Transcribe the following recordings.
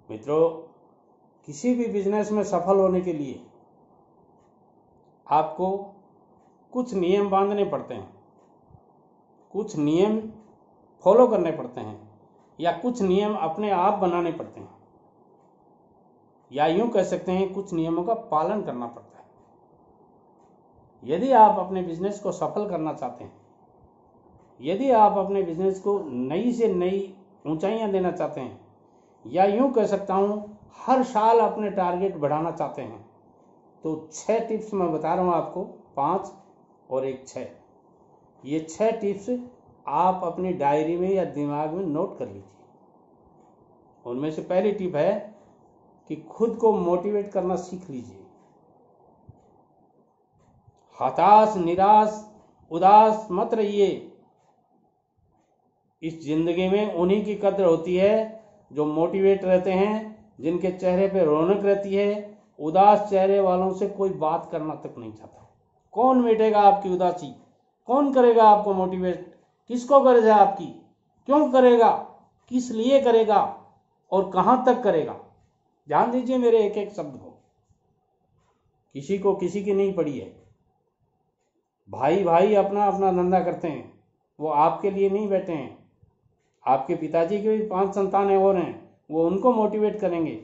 मित्रों, किसी भी बिजनेस में सफल होने के लिए आपको कुछ नियम बांधने पड़ते हैं, कुछ नियम फॉलो करने पड़ते हैं, या कुछ नियम अपने आप बनाने पड़ते हैं, या यूं कह सकते हैं कुछ नियमों का पालन करना पड़ता है। यदि आप अपने बिजनेस को सफल करना चाहते हैं, यदि आप अपने बिजनेस को नई से नई ऊंचाइयां देना चाहते हैं, या यूं कह सकता हूं हर साल अपने टारगेट बढ़ाना चाहते हैं, तो 6 टिप्स मैं बता रहा हूं आपको, 5 और 1 6। ये 6 टिप्स आप अपनी डायरी में या दिमाग में नोट कर लीजिए। उनमें से पहली टिप है कि खुद को मोटिवेट करना सीख लीजिए। हताश, निराश, उदास मत रहिए। इस जिंदगी में उन्हीं की कद्र होती है जो मोटिवेट रहते हैं, जिनके चेहरे पे रौनक रहती है। उदास चेहरे वालों से कोई बात करना तक नहीं चाहता। कौन मिटेगा आपकी उदासी? कौन करेगा आपको मोटिवेट? किसको गरज है आपकी? क्यों करेगा? किस लिए करेगा? और कहां तक करेगा? ध्यान दीजिए मेरे एक एक शब्द को। किसी को किसी की नहीं पड़ी है। भाई भाई अपना अपना धंधा करते हैं, वो आपके लिए नहीं बैठे हैं। आपके पिताजी के भी 5 संतानें और हैं, वो उनको मोटिवेट करेंगे।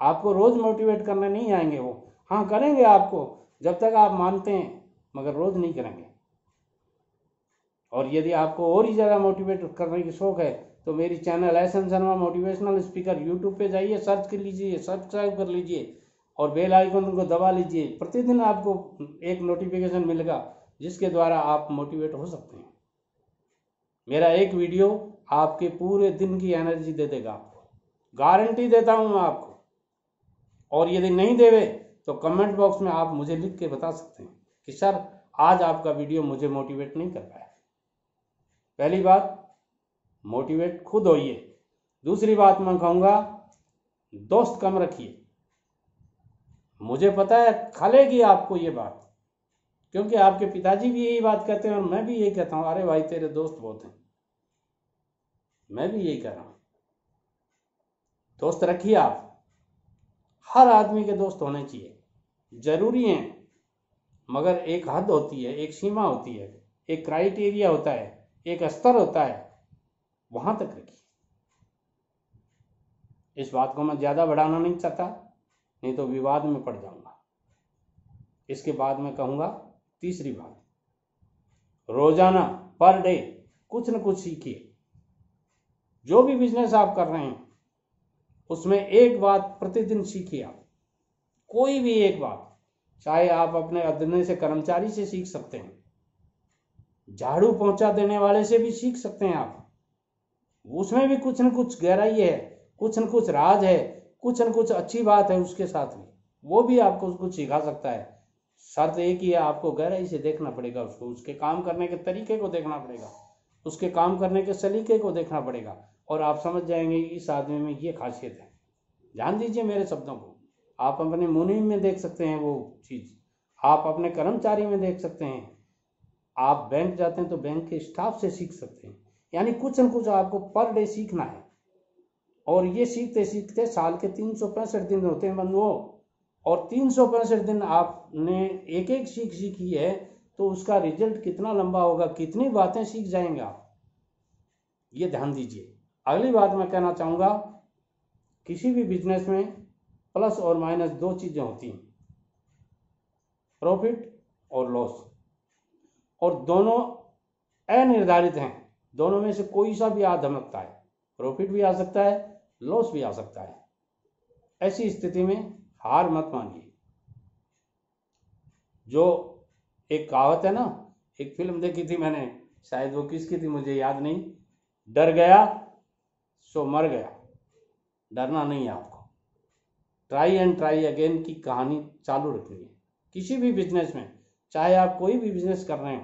आपको रोज मोटिवेट करने नहीं आएंगे वो। हाँ, करेंगे आपको जब तक आप मानते हैं, मगर रोज नहीं करेंगे। और यदि आपको और ही ज़्यादा मोटिवेट करने की शौक है तो मेरी channel SN. Sharma motivational speaker YouTube पे जाइए, सर्च कर लीजिए, सब्सक्राइब कर लीजिए और बेल आइकन को दबा लीजिए। प्रतिदिन आपको एक नोटिफिकेशन मिलेगा जिसके द्वारा आप मोटिवेट हो सकते हैं। मेरा एक वीडियो आपके पूरे दिन की एनर्जी दे देगा आपको, गारंटी देता हूं मैं आपको। और यदि नहीं देवे तो कमेंट बॉक्स में आप मुझे लिख के बता सकते हैं कि सर आज आपका वीडियो मुझे मोटिवेट नहीं कर पाया। पहली बात, मोटिवेट खुद होइए। दूसरी बात मैं कहूंगा, दोस्त कम रखिए। मुझे पता है खलेगी आपको ये बात, क्योंकि आपके पिताजी भी यही बात कहते हैं और मैं भी यही कहता हूं, अरे भाई तेरे दोस्त बहुत हैं। मैं भी यही कह रहा हूं, दोस्त रखिए आप। हर आदमी के दोस्त होने चाहिए, जरूरी हैं, मगर एक हद होती है, एक सीमा होती है, एक क्राइटेरिया होता है, एक स्तर होता है, वहां तक रखिए। इस बात को मैं ज्यादा बढ़ाना नहीं चाहता, नहीं तो विवाद में पड़ जाऊंगा। इसके बाद मैं कहूंगा तीसरी बात, रोजाना पर डे कुछ न कुछ सीखिए। जो भी बिजनेस आप कर रहे हैं उसमें एक बात प्रतिदिन सीखिए आप, कोई भी एक बात। चाहे आप अपने अधने से कर्मचारी से सीख सकते हैं, झाड़ू पहुंचा देने वाले से भी सीख सकते हैं आप। उसमें भी कुछ न कुछ गहराई है, कुछ न कुछ राज है, कुछ न कुछ अच्छी बात है उसके साथ में, वो भी आपको कुछ सिखा सकता है। शर्त एक ही है, आपको गहराई से देखना पड़ेगा उसको, उसके काम करने के तरीके को देखना पड़ेगा, उसके काम करने के सलीके को देखना पड़ेगा, और आप समझ जाएंगे कि इस आदमी में ये खासियत है। ध्यान दीजिए मेरे शब्दों को। आप अपने मुनीम में देख सकते हैं वो चीज, आप अपने कर्मचारी में देख सकते हैं, आप बैंक जाते हैं तो बैंक के स्टाफ से सीख सकते हैं। यानी कुछ न कुछ आपको पर डे सीखना है। और ये सीखते सीखते साल के 365 दिन होते हैं बंधुओं, और 365 दिन आपने एक एक सीख सीखी है तो उसका रिजल्ट कितना लंबा होगा, कितनी बातें सीख जाएंगे आप, ये ध्यान दीजिए। अगली बात मैं कहना चाहूंगा, किसी भी बिजनेस में प्लस और माइनस 2 चीजें होती हैं, प्रॉफिट और लॉस, और दोनों अनिर्धारित हैं। दोनों में से कोई सा भी आ धमकता है, प्रॉफिट भी आ सकता है, लॉस भी आ सकता है। ऐसी स्थिति में हार मत मानिए। जो एक कहावत है ना, एक फिल्म देखी थी मैंने, शायद वो किसकी थी मुझे याद नहीं, डर गया सो मर गया। डरना नहीं है आपको, ट्राई एंड ट्राई अगेन की कहानी चालू रखनी है। किसी भी बिजनेस में, चाहे आप कोई भी बिजनेस कर रहे हो,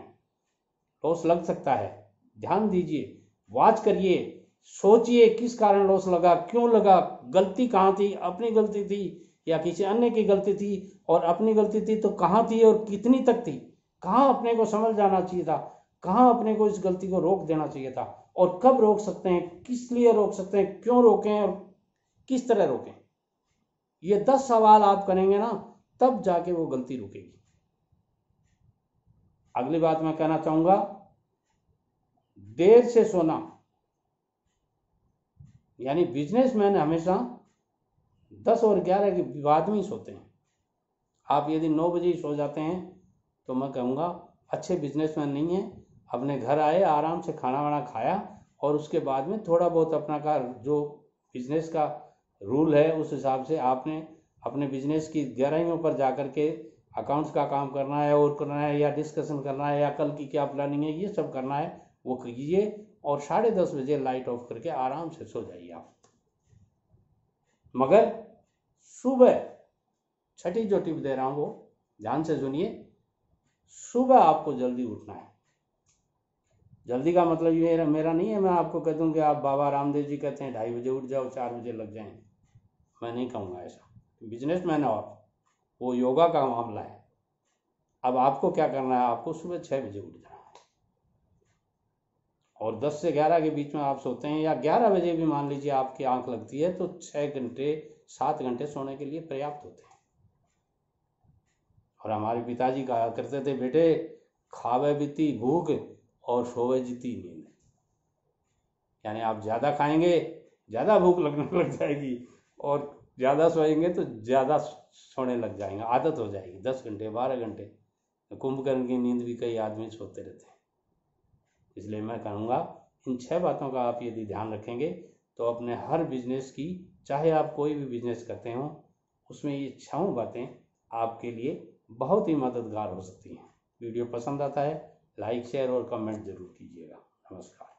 लॉस लग सकता है। ध्यान दीजिए, वॉच करिए, सोचिए किस कारण लॉस लगा, क्यों लगा, गलती कहाँ थी, अपनी गलती थी या किसी अन्य की गलती थी, और अपनी गलती थी तो कहाँ थी और कितनी तक थी, कहाँ अपने को समझ जाना चाहिए था, कहाँ अपने को इस गलती को रोक देना चाहिए था, और कब रोक सकते हैं, किस लिए रोक सकते हैं, क्यों रोकें और किस तरह रोकें। ये 10 सवाल आप करेंगे ना, तब जाके वो गलती रुकेगी। अगली बात मैं कहना चाहूंगा, देर से सोना, यानी बिजनेसमैन हमेशा 10 और 11 के विवाद में ही सोते हैं। आप यदि 9 बजे ही सो जाते हैं तो मैं कहूँगा अच्छे बिजनेसमैन नहीं हैं। अपने घर आए, आराम से खाना वाना खाया और उसके बाद में थोड़ा बहुत अपना का जो बिजनेस का रूल है उस हिसाब से आपने अपने बिजनेस की गहराइयों पर जाकर के अकाउंट्स का काम करना है और करना है, या डिस्कशन करना है, या कल की क्या प्लानिंग है, ये सब करना है वो कीजिए और 10:30 बजे लाइट ऑफ करके आराम से सो जाइए आप। मगर सुबह, छठी जो टिप दे रहा हूँ वो ध्यान से सुनिए, सुबह आपको जल्दी उठना है। जल्दी का मतलब ये मेरा नहीं है मैं आपको कह दूं कि आप बाबा रामदेव जी कहते हैं 2:30 बजे उठ जाओ, 4 बजे लग जाएं। मैं नहीं कहूँगा ऐसा। बिजनेसमैन हो आप, वो योगा का मामला है। अब आपको क्या करना है, आपको सुबह 6 बजे उठ जाना है और 10 से 11 के बीच में आप सोते हैं, या 11 बजे भी मान लीजिए आपकी आंख लगती है, तो 6 घंटे 7 घंटे सोने के लिए पर्याप्त होते हैं। और हमारे पिताजी कहा करते थे, बेटे खावे बीती भूख और सोवे जीती नींद। यानी आप ज़्यादा खाएंगे, ज़्यादा भूख लगने लग जाएगी, और ज़्यादा सोएंगे तो ज़्यादा सोने लग जाएंगे, आदत हो जाएगी। 10 घंटे 12 घंटे कुंभकर्ण की नींद भी कई आदमी सोते रहते हैं। इसलिए मैं कहूँगा इन 6 बातों का आप यदि ध्यान रखेंगे तो अपने हर बिजनेस की, चाहे आप कोई भी बिजनेस करते हो, उसमें ये 6 बातें आपके लिए बहुत ही मददगार हो सकती हैं। वीडियो पसंद आता है लाइक शेयर और कमेंट जरूर कीजिएगा। नमस्कार।